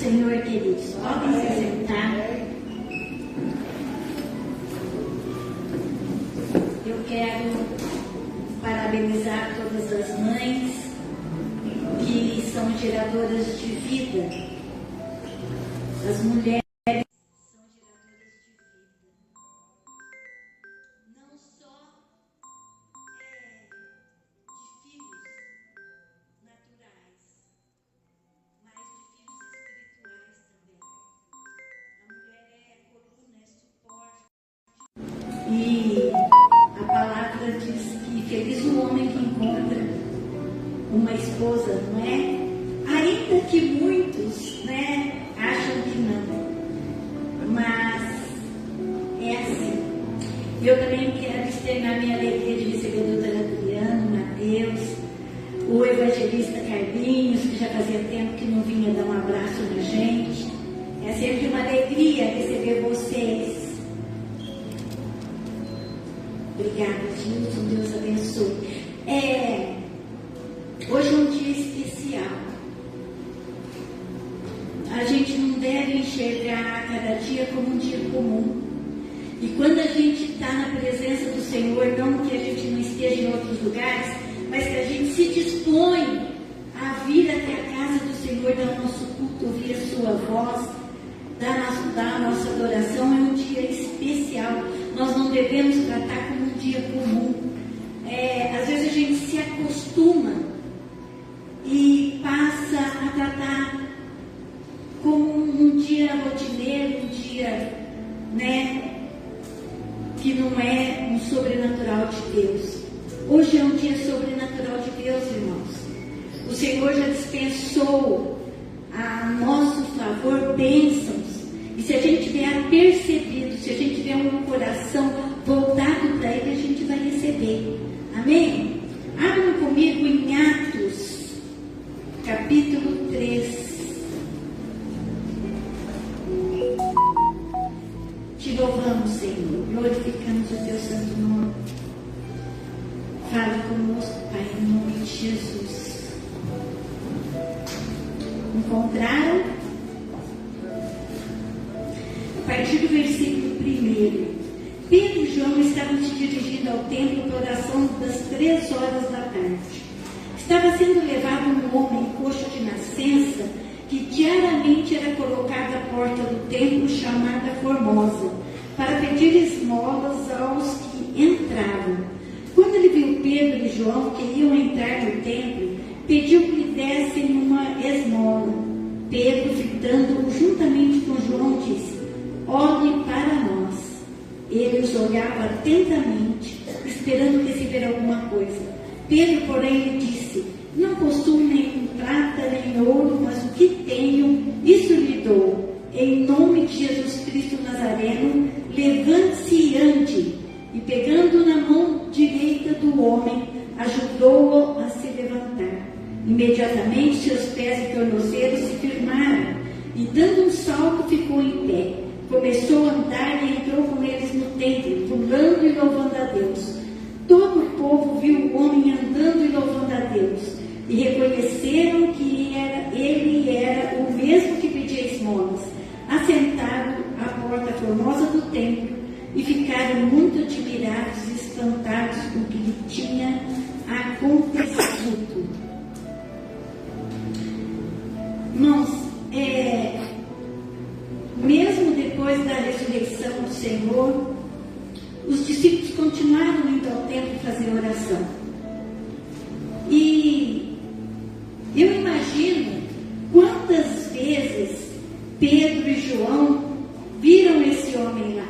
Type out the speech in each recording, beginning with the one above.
Senhor, queridos. Podem se sentar. Eu quero parabenizar todas as mães que são geradoras de vida. As mulheres são geradoras de vida. Não só de filhos naturais, mas de filhos espirituais também. A mulher é coluna, é suporte. E a palavra diz que feliz o homem que encontra uma esposa, não é? Ainda que muitos, acham que não. Mas é assim. Eu também quero externar minha alegria de receber a doutora Adriana, Mateus, o evangelista Carlinhos, que já fazia tempo que não vinha dar um abraço na gente. É sempre uma alegria receber vocês. Obrigada, Gilson. Deus abençoe. Hoje é um dia especial. A gente não deve enxergar cada dia como um dia comum. E quando a gente está na presença do Senhor, não que a gente não esteja em outros lugares, mas que a gente se dispõe a vir até a casa do Senhor, dar o nosso culto, ouvir a sua voz, dar a nossa adoração, é um dia especial. Nós não devemos tratar como um dia comum. Às vezes a gente se acostuma e passa a tratar como um dia rotineiro, um dia, que não é um sobrenatural de Deus. Hoje é um dia sobrenatural de Deus, irmãos. O Senhor já dispensou a nosso favor bênçãos. E se a gente tiver percebido, se a gente tiver um coração voltado para Ele, a gente vai receber. Amém? Abram comigo em Atos, capítulo 3. Te louvamos, Senhor, glorificamos o Teu santo nome. Fala conosco, Pai, em nome de Jesus. Encontraram? A partir do versículo 1. Pedro e João estavam se dirigindo ao templo para a oração das 3 horas da tarde. Estava sendo levado um homem coxo de nascença que diariamente era colocado à porta do templo chamada Formosa, para pedir esmolas aos que entravam. Quando ele viu Pedro e João que iam entrar no templo, pediu que lhe dessem uma esmola. Pedro, fitando-o juntamente com João, disse: olhe para nós. Ele os olhava atentamente, esperando receber alguma coisa. Pedro, porém, lhe disse: não possuo nem prata nem ouro, mas o que tenho, isso lhe dou. Em nome de Jesus Cristo Nazareno, levante-se e ande. E pegando na mão direita do homem, ajudou-o a se levantar. Imediatamente seus pés e tornozelos se firmaram, e dando um salto ficou em pé. Começou a andar e entrou com eles no templo, pulando e louvando a Deus. Todo o povo viu o homem andando e louvando a Deus, e reconheceram que ele era o mesmo que pedia esmolas, assentado à porta formosa do templo, e ficaram muito admirados e espantados com o que lhe tinha acontecido. Irmãos, mesmo depois da ressurreição do Senhor, os discípulos continuaram indo ao templo fazer oração. E eu imagino quantas vezes Pedro e João viram esse homem lá.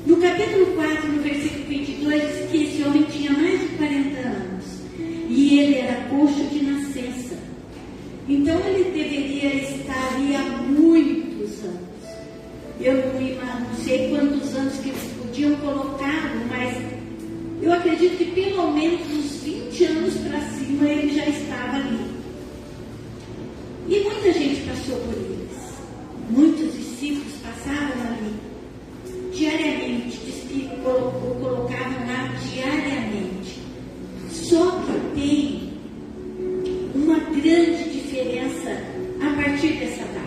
No capítulo 4, no versículo 22, diz que esse homem tinha mais de 40 anos. E ele era coxo de nascença. Então ele deveria estar ali há muitos anos. Eu não sei quantos anos que eles podiam colocá-lo, mas eu acredito que pelo menos uns 20 anos para cima ele já estava ali. E muita gente passou por eles. Muitos discípulos passavam ali diariamente, diz que o colocavam lá diariamente. Só que tem uma grande diferença a partir dessa data.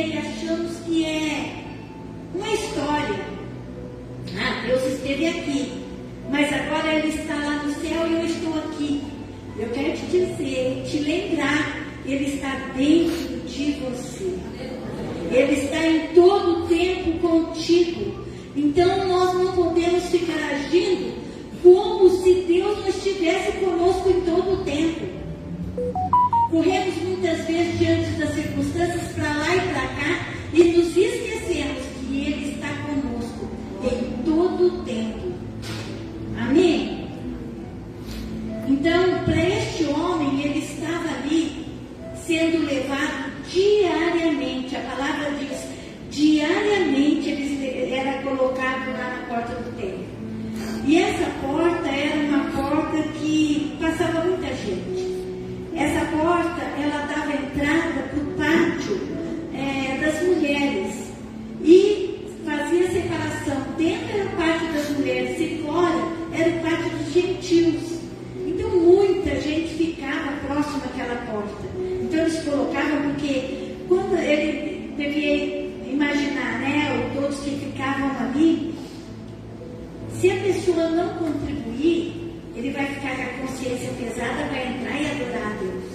dia e achamos que é uma história. Ah, Deus esteve aqui, mas agora Ele está lá no céu e eu estou aqui. Eu quero te dizer, te lembrar, Ele está dentro de você. Ele está em todo o tempo contigo. Então nós não podemos ficar agindo como se Deus não estivesse conosco em todo o tempo. Corremos muitas vezes diante das circunstâncias para lá e para cá e nos esquecemos que Ele está conosco em todo o tempo. Amém? Então, para este homem, ele estava ali sendo levado diariamente. A palavra diz, diariamente ele era colocado lá na porta do templo. E essa porta era uma porta que passava muita gente. Essa porta, ela dava entrada para o pátio das mulheres. E fazia separação. Dentro era o pátio das mulheres e fora era o pátio dos gentios. Então muita gente ficava próximo àquela porta. Então eles colocavam, porque quando ele devia imaginar, né, todos que ficavam ali, se a pessoa não contribuir, ele vai ficar com a consciência pesada, vai entrar e adorar a Deus.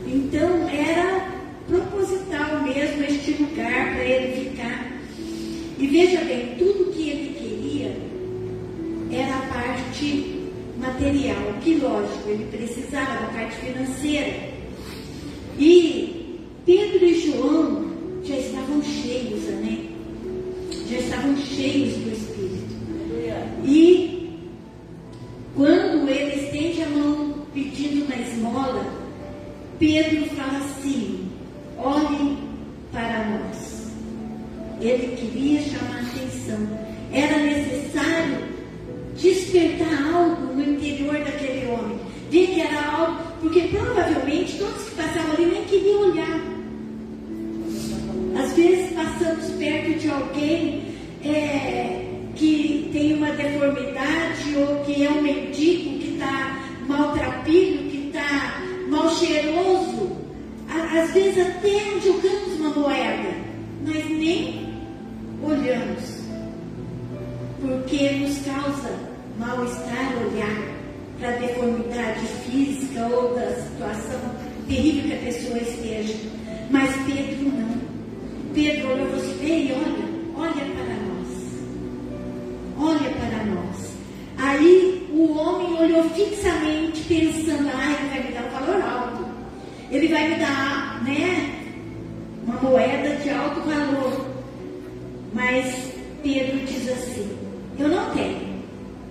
Então era proposital mesmo este lugar para ele ficar. E veja bem, tudo que ele queria era a parte material, que lógico, ele precisava da parte financeira. E Pedro e João já estavam cheios, né? Já estavam cheios do Espírito. E quando ele estende a mão pedindo uma esmola, Pedro fala assim: olhe para nós. Ele queria chamar a atenção. Era necessário despertar algo no interior daquele homem. Ver que era algo, porque provavelmente todos que passavam ali nem queriam olhar. Às vezes passamos perto de alguém que tem uma deformidade, ou que é um mendigo, que está maltrapilho, que está mal cheiroso. Às vezes até jogamos uma moeda, mas nem olhamos, porque nos causa mal-estar olhar para a deformidade física ou da situação terrível que a pessoa esteja. Mas Pedro não. Pedro olhou para você e olha para nós. Olha para nós. Aí o homem olhou fixamente, pensando: ele vai me dar um valor alto. Ele vai me dar, uma moeda de alto valor. Mas Pedro diz assim: eu não tenho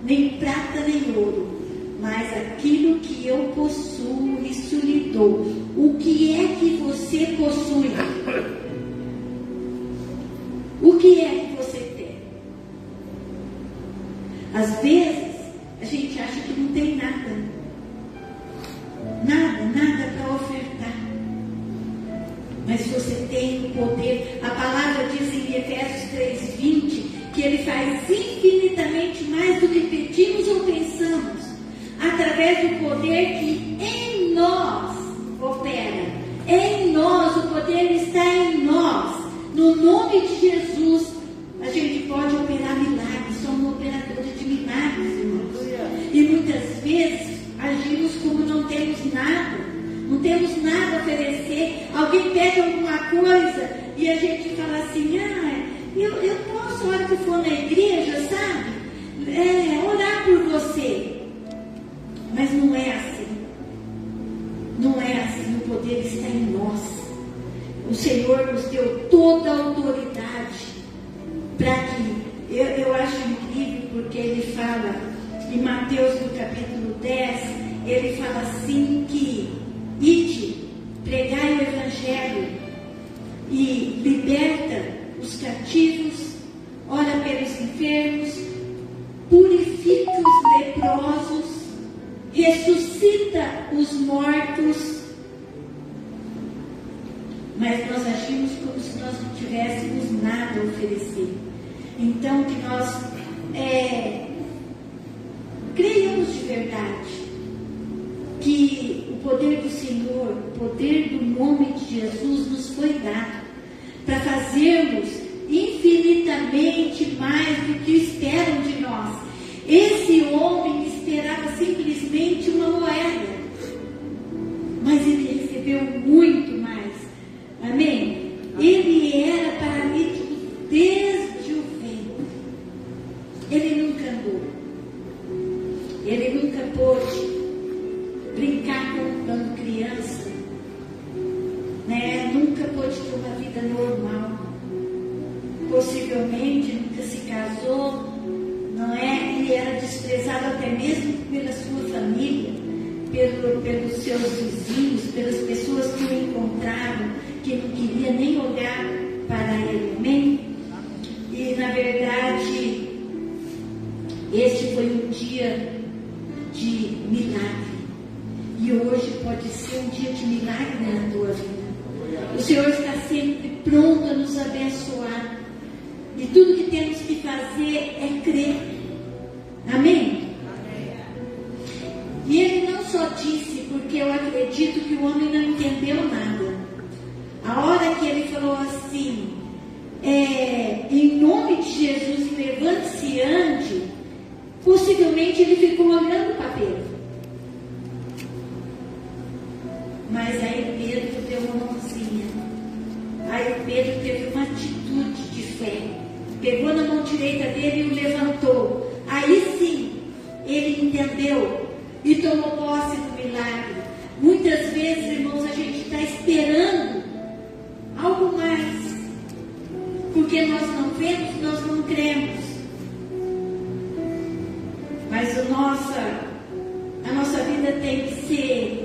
nem prata nem ouro, mas aquilo que eu possuo, isso lhe dou. O que é que você possui? O que é que você tem? Às vezes, a gente acha que não tem nada. Nada para ofertar. Mas você tem o poder. A palavra diz em Efésios 3:20 que Ele faz infinitamente mais do que pedimos ou pensamos, através do poder que em nós opera. Em nós, o poder está em nós. No nome de Jesus, a gente pode operar milagres. Somos operadores de milagres, irmãos. E muitas vezes agimos como não temos nada. Não temos nada a oferecer. Alguém pede alguma coisa e a gente fala assim: eu posso, a hora que for na igreja, sabe? Orar por você. Mas não é assim. Não é assim. O poder está em nós. O Senhor nos deu toda a autoridade para que... Eu acho incrível, porque Ele fala em Mateus no capítulo 10, Ele fala assim que: ide, pregai o Evangelho e liberta os cativos, ora pelos enfermos, purifica os leprosos, ressuscita os mortos. Mas nós agimos como se nós não tivéssemos nada a oferecer. Então, que nós creiamos de verdade que o poder do Senhor, o poder do nome de Jesus nos foi dado. para fazermos infinitamente mais do que esperam de nós. Esse homem esperava simplesmente uma moeda, mas ele recebeu muito mais. Amém? Ele era paralítico desde o ventre. Ele nunca andou. Ele nunca pôde brincar quando criança, né? Nunca pôde ter uma vida normal. Possivelmente nunca se casou, não é? Ele era desprezado até mesmo pela sua família, pelos seus vizinhos, pelas pessoas que o encontravam, que não queria nem olhar para ele. Amém? E na verdade, este foi um dia de milagre. E hoje pode ser um dia de milagre na tua vida. O Senhor está sempre pronto a nos abençoar. E tudo que temos que fazer é crer. Amém? E ele não só disse, porque eu acredito que o homem não entendeu nada. A hora que ele falou assim, em nome de Jesus, levante-se e ande, possivelmente ele ficou olhando para Pedro. Mas aí Pedro deu uma mãozinha. Aí Pedro teve uma atitude de fé. Pegou na mão direita dele e o levantou. Aí sim, ele entendeu e tomou posse do milagre. Muitas vezes, irmãos, a gente está esperando algo mais. Porque nós não vemos, nós não cremos. Mas a nossa vida tem que ser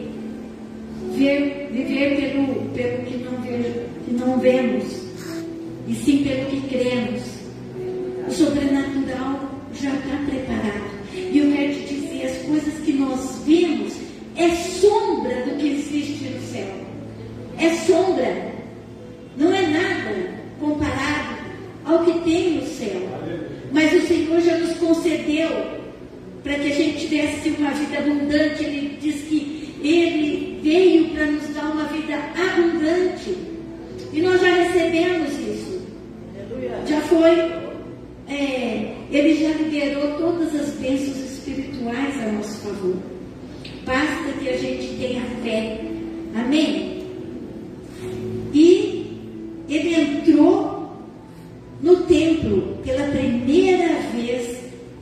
viver pelo que não vemos, e sim pelo que cremos. O sobrenatural já está preparado. E eu quero te dizer, as coisas que nós vemos é sombra do que existe no céu. É sombra. Não é nada comparado ao que tem no céu. Mas o Senhor já nos concedeu para que a gente tivesse uma vida abundante. Ele diz que Ele veio para nos dar uma vida abundante. E nós já recebemos isso. Já foi. Ele já liberou todas as bênçãos espirituais a nosso favor. Basta que a gente tenha fé. Amém? E ele entrou no templo pela primeira vez.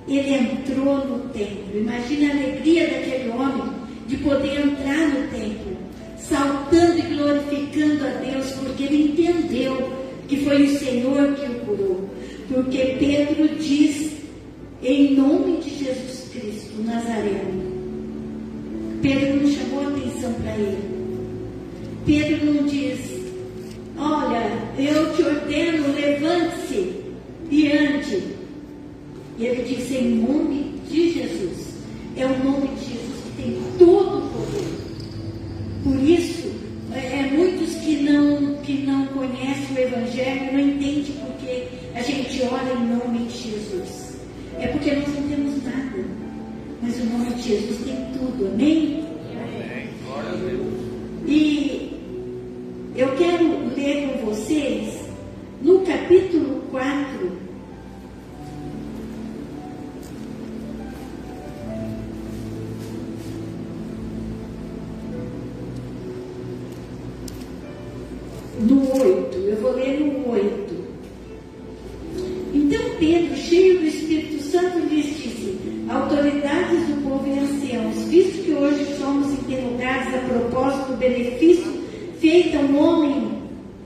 Ele entrou no templo. Imagina a alegria daquele homem de poder entrar no templo, saltando e glorificando a Deus, porque ele entendeu que foi o Senhor que o curou. Porque Pedro diz, em nome de Jesus Cristo, Nazareno. Pedro não chamou atenção para ele. Pedro não diz, olha, eu te ordeno, levante-se e ande. E ele diz, em nome de Jesus. É o nome de Jesus que tem todo o poder. Por isso, muitos que não conhecem o Evangelho não entendem porque a gente ora em nome de Jesus. É porque nós não temos nada. Mas o nome de Jesus tem tudo. Amém? Amém. Glória a Deus. E eu quero ler com vocês no capítulo 4. No 8, eu vou ler no 8. Então Pedro, cheio do Espírito Santo, lhes disse, autoridades do povo e anciãos, visto que hoje somos interrogados a propósito do benefício feito a um homem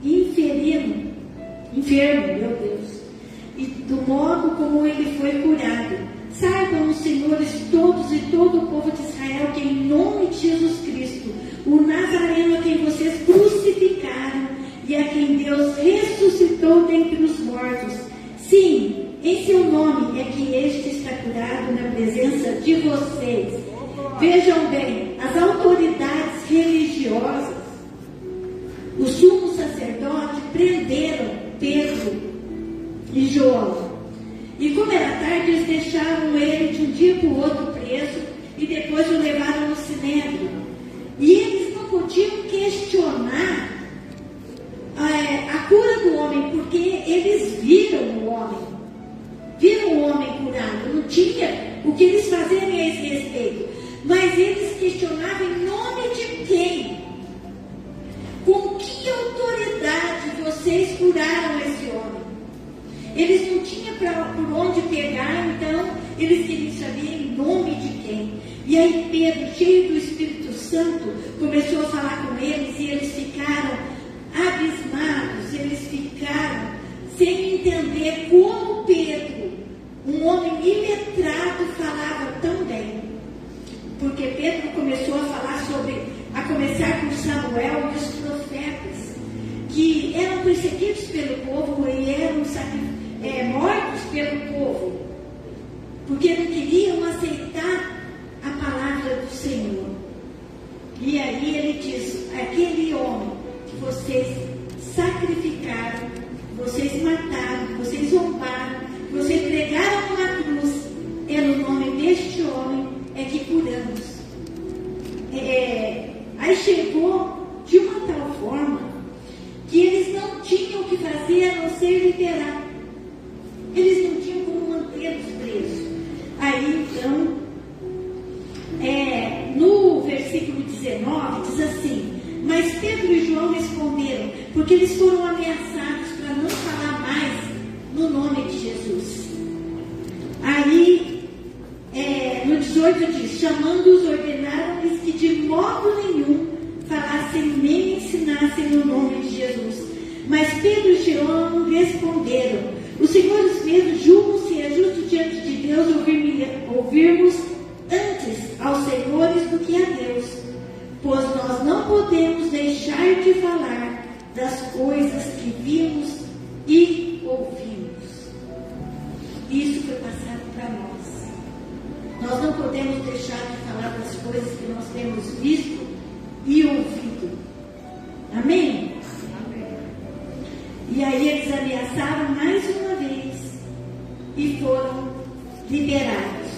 enfermo, meu Deus, e do modo como ele foi curado, saibam os senhores todos e todo o povo de Israel que em nome de Jesus Cristo, o Nazareno a quem vocês crucificaram e a quem Deus ressuscitou dentre os mortos, sim, em seu nome é que este está curado na presença de vocês. Vejam bem, as autoridades religiosas, o sumo sacerdote, prenderam Pedro e João. E como era tarde, eles deixaram ele de um dia para o outro preso e depois o levaram no sinédrio. E eles não podiam questionar a cura do homem. não tinha o que eles fazerem a esse respeito. Mas eles questionavam em nome de quem? Com que autoridade vocês curaram esse homem? Eles não tinham por onde pegar, então eles queriam saber em nome de quem. E aí Pedro, cheio do Espírito Santo, começou a falar com eles e eles ficaram abismados, eles ficaram sem entender como Pedro, um homem iletrado, falava tão bem. Porque Pedro começou a falar a começar com Samuel e os profetas, que eram perseguidos pelo povo e eram mortos pelo povo, porque não queriam aceitar a palavra do Senhor. E aí ele diz: aquele homem que vocês sacrificaram, vocês mataram, vocês roubaram, vocês pregaram na cruz, é no nome deste homem é que curamos. Aí chegou de uma tal forma que eles não tinham o que fazer a não ser liberar. Eles não tinham como mantê-los presos. Aí então, no versículo 19 diz assim: mas Pedro e João responderam, porque eles foram ameaçados para não falar mais no nome de Jesus. Aí no 18 diz: chamando-os, ordenaram-lhes que de modo nenhum falassem nem ensinassem no nome de Jesus. Mas Pedro e João responderam: os senhores mesmos julgam se é justo diante de Deus ouvirmos antes aos senhores do que a Deus, pois nós não podemos deixar de falar das coisas que vimos e ouvimos. Isso foi passado para nós. Nós não podemos deixar de falar das coisas que nós temos visto e ouvido. Amém? Amém. E aí eles ameaçaram mais uma vez e foram liberados.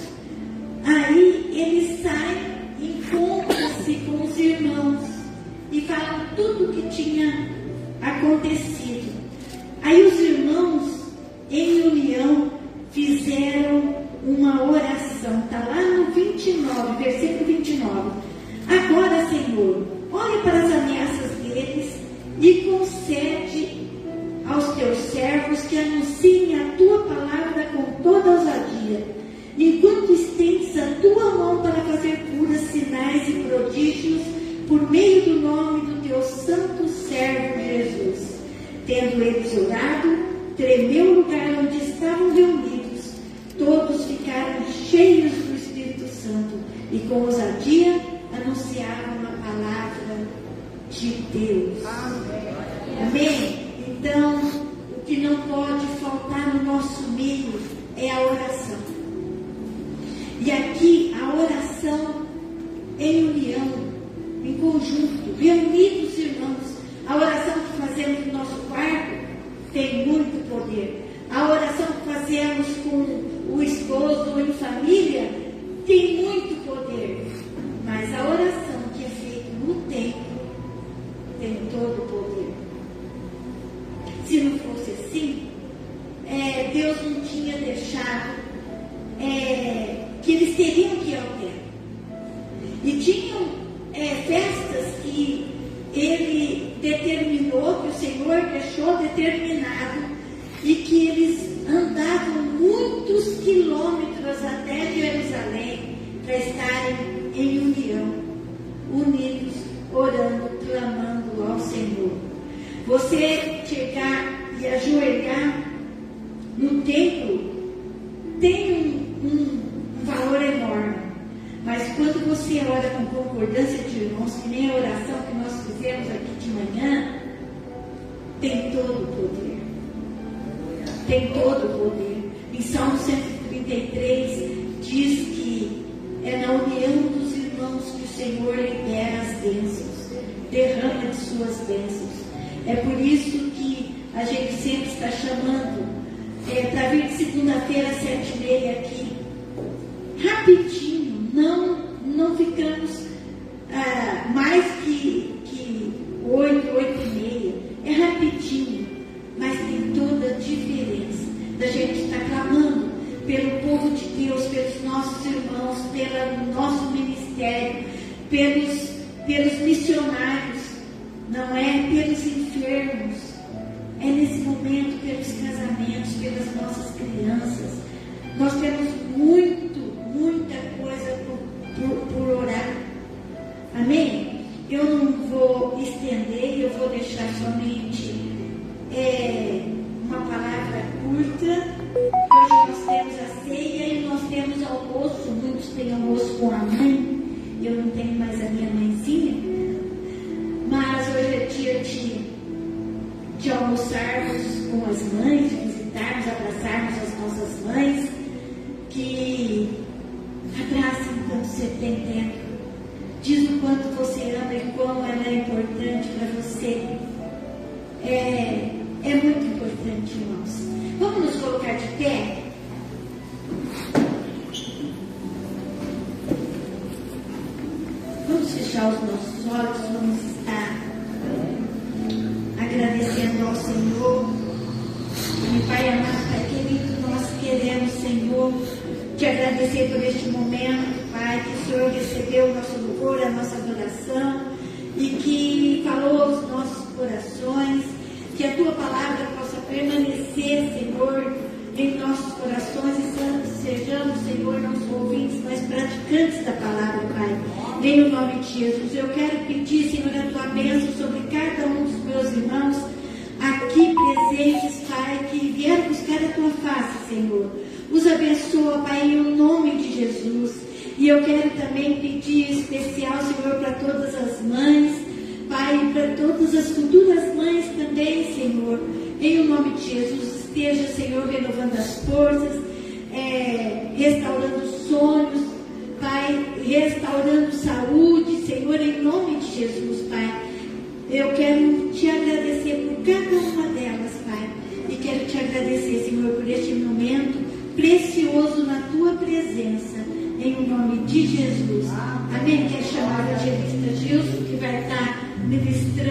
Aí eles saem, encontram-se com os irmãos e falam tudo o que tinha acontecido. Aí os irmãos, em união, fizeram uma oração. Está lá no 29, versículo 29. Agora, Senhor, olhe para as ameaças deles e concede aos teus servos que anunciem a tua palavra com toda ousadia, enquanto estendes a tua mão para fazer curas, sinais e prodígios por meio do nome do teu santo servo Jesus. Tendo eles orado, tremeu o lugar onde estavam reunidos. Todos ficaram cheios do Espírito Santo e com ousadia anunciavam a palavra de Deus. Amém? Então, o que não pode faltar no nosso meio é a oração. E aqui, a oração em união, em conjunto, reunidos irmãos. A oração que fazemos no nosso quarto tem muito poder. A oração que fazemos com o esposo em família tem muito poder. Mas a oração que é feita no templo tem todo o poder. Se não fosse assim, Deus não tinha deixado que eles teriam que ir ao templo. E tinham festas que ele determinou, que o Senhor deixou determinado, e que eles andavam muitos quilômetros até Jerusalém para estarem em união, unidos, orando, clamando ao Senhor. Você chegar e ajoelhar no templo tem um valor enorme, mas quando você ora com concordância de irmãos, que nem a oração que nós fizemos aqui de manhã, tem todo o poder. Tem todo o poder. Em Salmo 133 diz que é na união dos irmãos que o Senhor libera as bênçãos, derrama de suas bênçãos. É por isso que a gente sempre está chamando para vir de segunda-feira às 7h30 aqui. Rapidinho, não ficamos mais que 8h30. É rapidinho, mas tem toda a diferença da gente estar clamando pelo povo de pelos nossos irmãos, pelo nosso ministério, pelos missionários, não é pelos enfermos, é nesse momento pelos casamentos, pelas nossas crianças. Nós temos muita coisa por orar. Amém? Eu não vou estender, eu vou deixar somente uma palavra curta. Hoje nós temos a ceia e nós temos almoço. Muitos têm almoço com a mãe. Eu não tenho mais a minha mãezinha. Mas hoje é dia de almoçarmos com as mães, de visitarmos, abraçarmos as nossas mães, que abracem quando você tem tempo. Diz o quanto você ama e como ela é importante para você. É muito importante, irmãos. Vamos nos colocar de pé? Vamos fechar os nossos olhos, vamos estar agradecendo ao Senhor. E Pai amado, Pai querido, nós queremos, Senhor, te agradecer por este momento, Pai, que o Senhor recebeu o nosso louvor, a nossa adoração e que falou aos nossos corações, que a Tua palavra possa permanecer, Senhor, em nossos corações e sejamos, Senhor, não só ouvintes, mas praticantes da palavra, Pai. Em o nome de Jesus, eu quero pedir, Senhor, a Tua bênção sobre cada um dos meus irmãos aqui presentes, Pai, que vieram buscar a Tua face, Senhor. Os abençoa, Pai, em o nome de Jesus. E eu quero também pedir especial, Senhor, para todas as mães, Pai, para todas as futuras mães também, Senhor. Em o nome de Jesus, esteja, Senhor, renovando as forças, restaurando sonhos, Pai, restaurando saúde, Senhor, em nome de Jesus, Pai. Eu quero te agradecer por cada uma delas, Pai. E quero te agradecer, Senhor, por este momento precioso na Tua presença, em nome de Jesus. Amém? Quero chamar a evangelista Gilson, que vai estar ministrando.